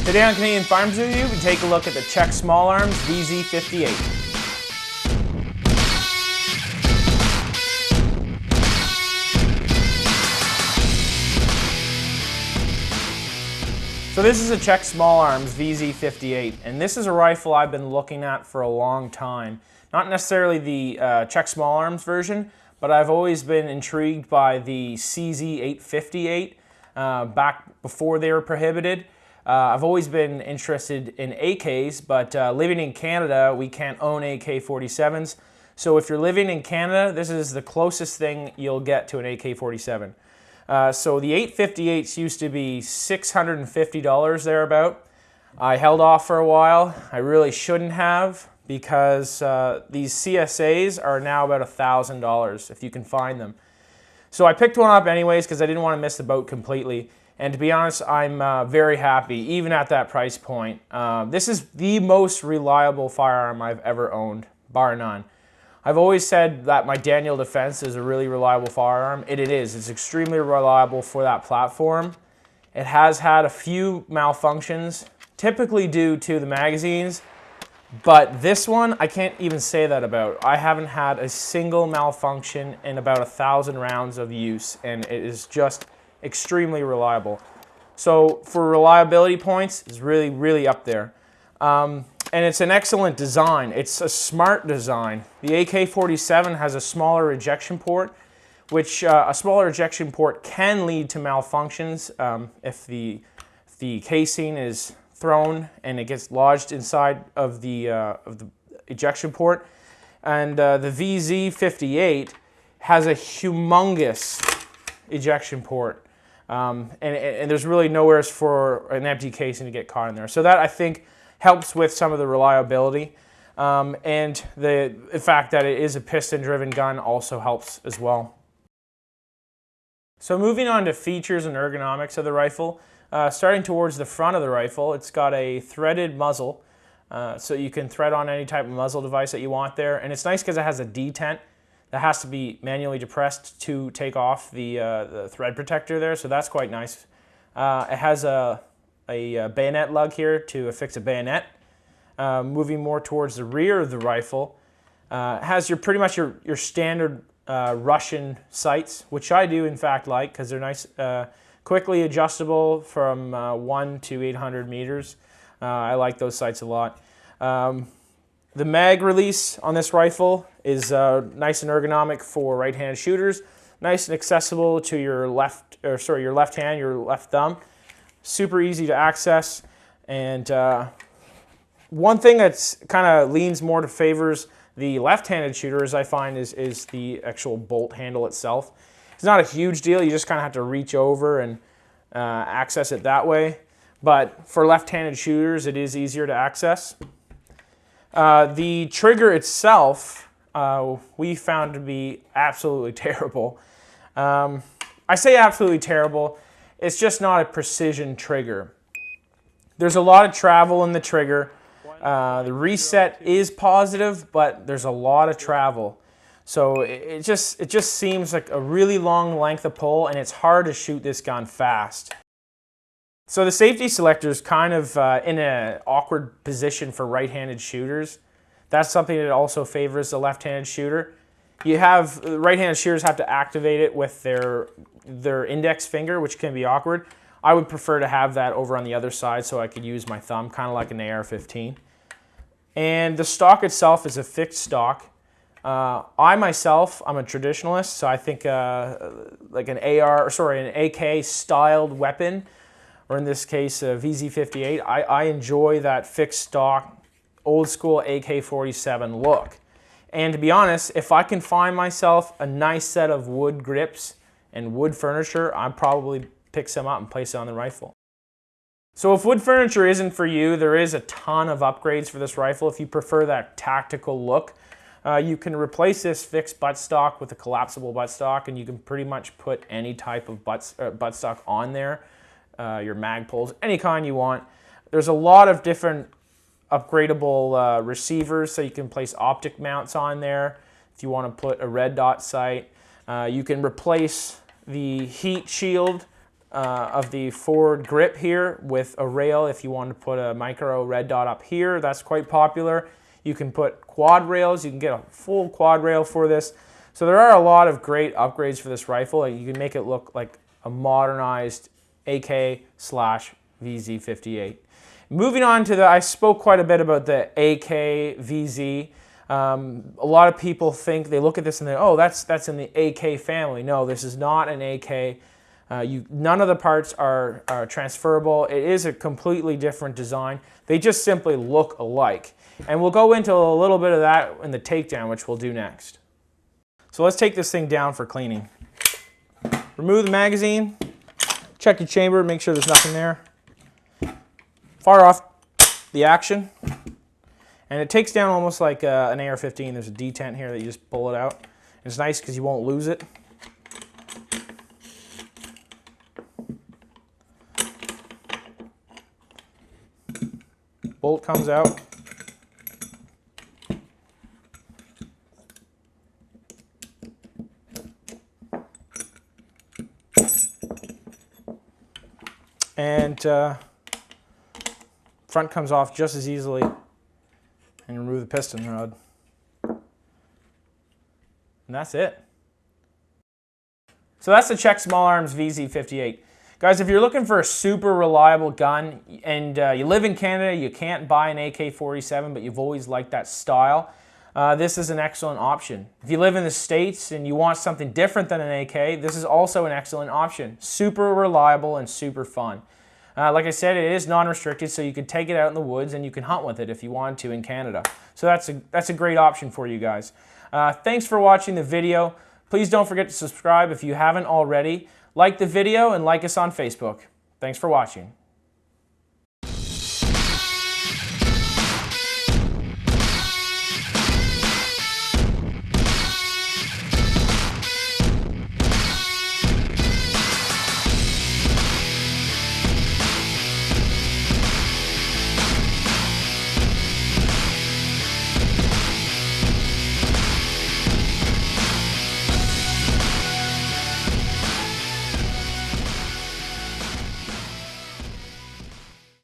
Today on Canadian Firearms Review, we take a look at the Czech Small Arms VZ-58. So this is a Czech Small Arms VZ-58, and this is a rifle I've been looking at for a long time. Not necessarily the Czech Small Arms version, but I've always been intrigued by the CSA back before they were prohibited. I've always been interested in AKs, but living in Canada, we can't own AK-47s. So if you're living in Canada, this is the closest thing you'll get to an AK-47. So the 858s used to be $650 thereabout. I held off for a while. I really shouldn't have, because these CSAs are now about $1,000 if you can find them. So I picked one up anyways because I didn't want to miss the boat completely. And to be honest, I'm very happy, even at that price point. This is the most reliable firearm I've ever owned, bar none. I've always said that my Daniel Defense is a really reliable firearm. It is. It's extremely reliable for that platform. It has had a few malfunctions, typically due to the magazines, but this one I can't even say that about. I haven't had a single malfunction in about 1,000 rounds of use, and it is just extremely reliable. So for reliability points, it's really, really up there. And it's an excellent design. It's a smart design. The AK-47 has a smaller ejection port, which a smaller ejection port can lead to malfunctions if the casing is thrown and it gets lodged inside of the ejection port. And the VZ-58 has a humongous ejection port. And there's really nowhere for an empty casing to get caught in there. So that, I think, helps with some of the reliability. And the fact that it is a piston-driven gun also helps as well. So moving on to features and ergonomics of the rifle, starting towards the front of the rifle, it's got a threaded muzzle. So you can thread on any type of muzzle device that you want there. And it's nice because it has a detent that has to be manually depressed to take off the thread protector there, so that's quite nice. It has a bayonet lug here to affix a bayonet. Moving more towards the rear of the rifle, it has pretty much your standard Russian sights, which I do in fact like because they're nice, quickly adjustable from 1 to 800 meters. I like those sights a lot. The mag release on this rifle is nice and ergonomic for right-handed shooters, nice and accessible to your left hand, your left thumb. Super easy to access, and one thing that's kind of leans more to favors the left-handed shooters, I find, is the actual bolt handle itself. It's not a huge deal. You just kind of have to reach over and access it that way. But for left-handed shooters, it is easier to access. The trigger itself, we found to be absolutely terrible. I say absolutely terrible. It's just not a precision trigger. There's a lot of travel in the trigger. The reset is positive, but there's a lot of travel. So it just seems like a really long length of pull, and it's hard to shoot this gun fast. So the safety selector is kind of in an awkward position for right-handed shooters. That's something that also favors the left-handed shooter. Right-handed shooters have to activate it with their index finger, which can be awkward. I would prefer to have that over on the other side so I could use my thumb, kind of like an AR-15. And the stock itself is a fixed stock. I'm a traditionalist, so I think like an AK styled weapon, or in this case a VZ-58, I enjoy that fixed stock, old school AK-47 look. And to be honest, if I can find myself a nice set of wood grips and wood furniture, I'd probably pick some up and place it on the rifle. So if wood furniture isn't for you, there is a ton of upgrades for this rifle. If you prefer that tactical look, you can replace this fixed buttstock with a collapsible buttstock, and you can pretty much put any type of buttstock on there. Your mag poles, any kind you want. There's a lot of different upgradable receivers, so you can place optic mounts on there. If you want to put a red dot sight, you can replace the heat shield of the forward grip here with a rail. If you want to put a micro red dot up here, that's quite popular. You can put quad rails. You can get a full quad rail for this. So there are a lot of great upgrades for this rifle. You can make it look like a modernized AK/VZ-58. Moving on to I spoke quite a bit about the AK-VZ. A lot of people think, they look at this and they, oh, that's in the AK family. No, this is not an AK. None of the parts are transferable. It is a completely different design. They just simply look alike. And we'll go into a little bit of that in the takedown, which we'll do next. So let's take this thing down for cleaning. Remove the magazine, check your chamber, make sure there's nothing there. Fire off the action. And it takes down almost like an AR-15. There's a detent here that you just pull it out. And it's nice because you won't lose it. Bolt comes out. And front comes off just as easily. And remove the piston rod. And that's it. So that's the Czech Small Arms VZ-58. Guys, if you're looking for a super reliable gun and you live in Canada, you can't buy an AK-47, but you've always liked that style, this is an excellent option. If you live in the States and you want something different than an AK, this is also an excellent option. Super reliable and super fun. Like I said, it is non-restricted, so you can take it out in the woods and you can hunt with it if you want to in Canada. So that's a great option for you guys. Thanks for watching the video. Please don't forget to subscribe if you haven't already. Like the video and like us on Facebook. Thanks for watching.